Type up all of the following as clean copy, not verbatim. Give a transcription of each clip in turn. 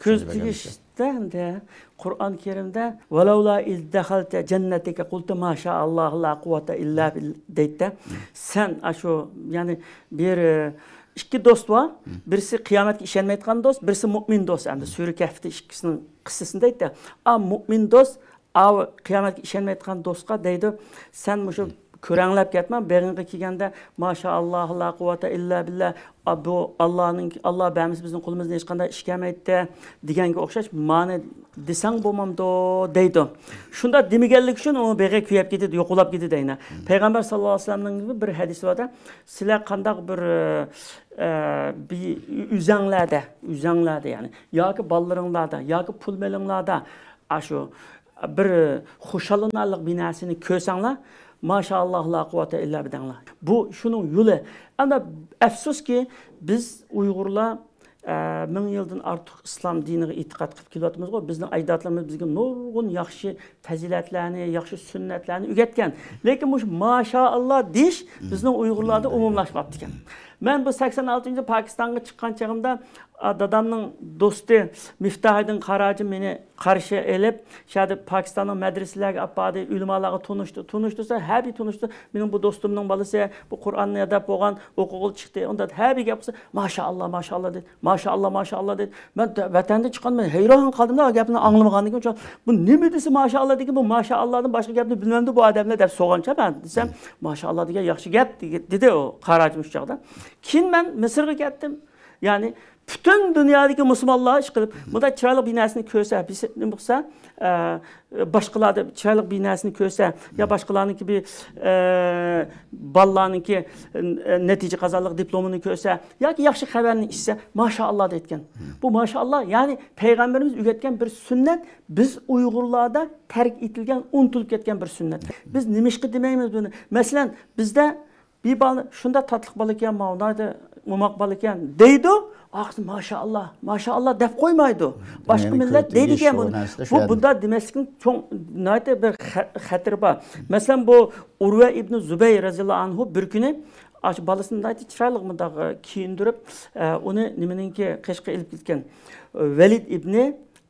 Көз тигиште hamda Qur'on Kerimda "Valavla iz dakhalta cennetika qulta ma sha Allah la kuvvete illa billah" deydi. Sen aşu yani bir iki dost var. Birisi kıyametke işenmeydigan dost, birisi mümin dost. Yani Sure Kehf'te ikisinin kıssasında deydi. Mümin dost, kıyametke işenmeydigan dostqa deydi. Sen muşu körenlep ketme, beğenge kelgende maşallah la kuvvete illa billah bu Allah bəmiz bizim qulumuzdan hech qanday ish kelmaydi deganga o'xshash ma'ni desang bo'lmamdi deydi. Shunda demaganlik uchun u beğe kuyab ketadi, yo'qolib ketadi ayna. Payg'ambar sallallohu alayhi vasallamning bir hadisi bor. Sizlar qandaq bir üzanglarda yani yoki ballariңlarda yoki pul melinglarda ashu bir xushallanarlik binasini ko'rsanglar Maşallah la kuvvete illa billah. Bu şunun yolu. Ama afsus ki biz Uygurlar 1000 yıldan artıq İslam dinine itiqad qilib kelyapmiz. Bizning ajdodlarimiz bizga nurg'un yaxshi fazilatlarni, yaxshi sunnatlarni o'rgatgan. Lekin bu maşallah deyish bizning Uygurlarda umumlashmabdi ekan. Men bu 86-yilda Pokistonga chiqqan chog'imda dadamning do'sti Miftahiddin Qarachi meni qarshi elib, shada Pokistonning madrasalariga apadi, ulamolarga tunishtirsa, habi tunishdi. Mening bu do'stimning bolasi bu Qur'onni adab bo'lgan, o'qig'il chiqdi. Unda habi gapsa, maşallah dedi. Maşallah dedi. Men vatanda chiqqanman, hayron qoldim-da, gapni anglamaganligim uchun. Bu nima desa maşallah degan, bu maşallahdan boshqa gapni bilmamdi bu odamlar deb so'g'ancha men desam, maşallah degan yaxshi gap dedi o Qarachi mushchaqda. Keyin men Misrga ketdim. Yani bütün dünyadaki Müslümanlar iş qilib, bunda chiroyli binasini ko'rsa, nima bo'lsa, boshqalarda chiroyli binasini ko'rsa, ya boshqalarniki bir bolalarniki natija qozonliq diplomini ko'rsa, yoki yaxshi xabarni eshitsa, maşallah deyotgan. Bu maşallah, yani payg'ambarimiz o'rgatgan bir sunnat, biz Uyg'urlarda tark etilgan, unutilib ketgan bir sunnat. Biz nima ish demaymiz buni? Masalan, bizda bir bala shunda tatliq bola ekan, mavnada umoq bola ekan deydi. Maşallah deb qo'ymaydi. Boshqa millat deydi ekan buni. Bu bunda demaslikning cho'ng nayta bir xatiri bor. Masalan bu Urva ibn Zubayr radhiyallohu anhu bir kuni ash bolasini aytib chiroyli mundaq kiyindirib, uni nimaninki qishqa ilib ketgan. Valid ibn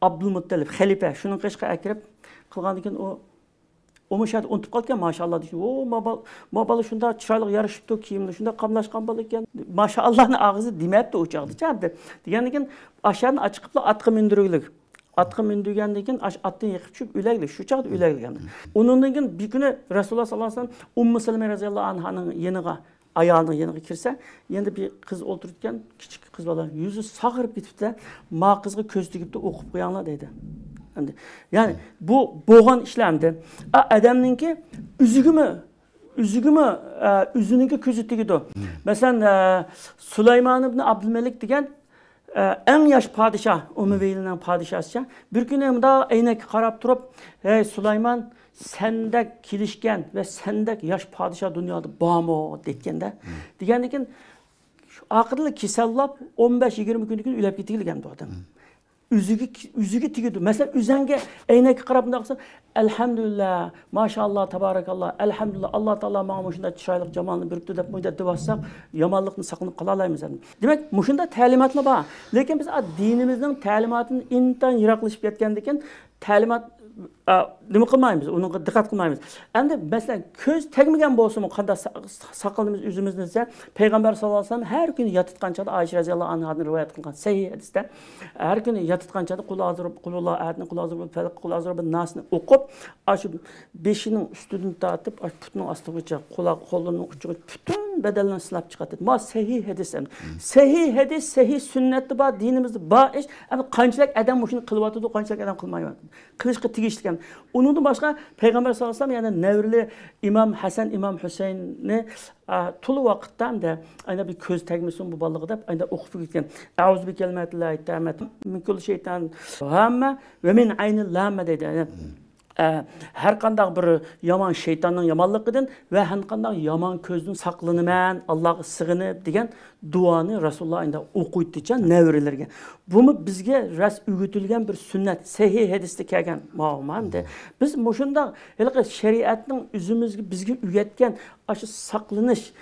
Abdulmuttalib xalifa shuning qishqa akirib qilgandan keyin o müşahede unutib qolgan maşallah deydi. O mabala shunda chiroyli yarashibdi, kiyimli shunda qamlashgan bola ekan. Maşallahni og'izi demabdi o chog'da. Chabdi. Degandan keyin asharni achiqibla atqa mindiruglik. Atqa mindirgandan keyin atdan yiqib tushib o'laglik. Shu chog'da o'laglik. Undan keyin bir kuni Rasululloh sallallohu alayhi vasallam Ummu Salama radhiyallohu anhaning yeniga ayağının yanına kirse, yanda bir kız o'tirgan, kichik qiz bola yuzi sag'irib ketibdi. Ma qizga ko'z tegibdi, o'qib qo'yinglar dedi. Yani bu boğan işlemdi. Adamınki üzününki közü tegidi. Mesela Süleyman ibn Abdülmelik degen en yaş padişah, Umeveyli'nin padişahı. Bir gün da eynek qarab turib, "Hey Süleyman, sendek kilişken ve sendek yaş padişah dünyada bağmı?" detkende. Degendikin akıllı kisellap 15-20 günlük ülep gitilgen bu adam. Üzüge tigidi. Mesela üzenge eynek qarab bundaqsa, elhamdülillah, maşallah, tabarakallah, elhamdülillah, Allah Taala mağa muşunda chiroyli jamalni birikdi deb mo'yda devasak, yomonlikni saqlanib qola olamiz. Demak, muşunda ta'limotlar bor. Lekin biz dinimizning ta'limotini intan yiroqlashib ketgandan ta'limot nima qilmaymiz, uni diqqat qilmaymiz. Endi masalan ko'z tegmagan bo'lsa-mu, qanday saqlanimiz o'zimizni desa, payg'ambar sollallohu alayhi vasallam har kuni yotitganchada Aisha radhiyallohu anhadan rivoyat qilgan sahih hadisda har kuni yotitganchada qululloh ayatni qulazir bir nasni o'qib, shu beshining ustidan tortib, putning ostigacha qo'llarining uchiga butun bedelini silab chiqadi. Ma sahih hadis. Sahih hadis, sahih sunnatda bor, dinimizda bor ish. Endi qanchalik odam shuni qilyapti, qanchalik odam qilmayapti. Qilishga tegishli. Onundan başqa Peygamber sallallahu aleyhi ve sellem yani nevrili İmam Hasan, İmam Hüseyin'i tulu vaqtdan da ayna bir ko'z tegmesin bu balığı da ayna o'qib ketgan. A'uzu bi kelimatillahi ta'ammat min kulli shaytan hamma ve min aynil lamma dedi. Her qandaq bir yaman şeytanın yamanlıqıdan ve her qandaq yaman közün saqlanıman, Allah'a sığınıp degan duanı Rasulullah ayında o'qiydicha nevrilerge. Bunu bizge ras ügütülgen bir sünnet, sahih hadisde kelgan ma'lumotda. Biz mushunda hali shariatning o'zimizga bizga o'rgatgan aşı saqlanish,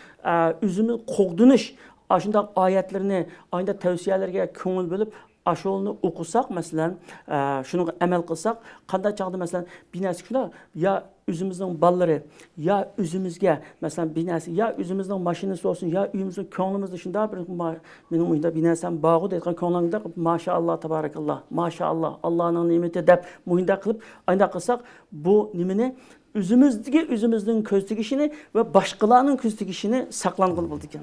o'zimiz qo'g'dinish, ashunda oyatlarni, ayında tavsiyalarga ko'ngil bo'lib aşolunu okusak mesela, şunu emel kılsak, qanday çağda mesela binası şuna ya üzümüzün balları, ya üzümüzge mesela binası, ya üzümüzün maşinesi olsun, ya uyumuzun könglimizde şunda bir benim uyda binasam bağı deyken könglimde maşallah tabarakallah, maşallah Allah'ın nimeti dep muyda kılıp ayda kılsak bu nimini üzümüzdeki üzümüzün közdeki işini ve başkalarının közdeki işini saklan kılıp oldu.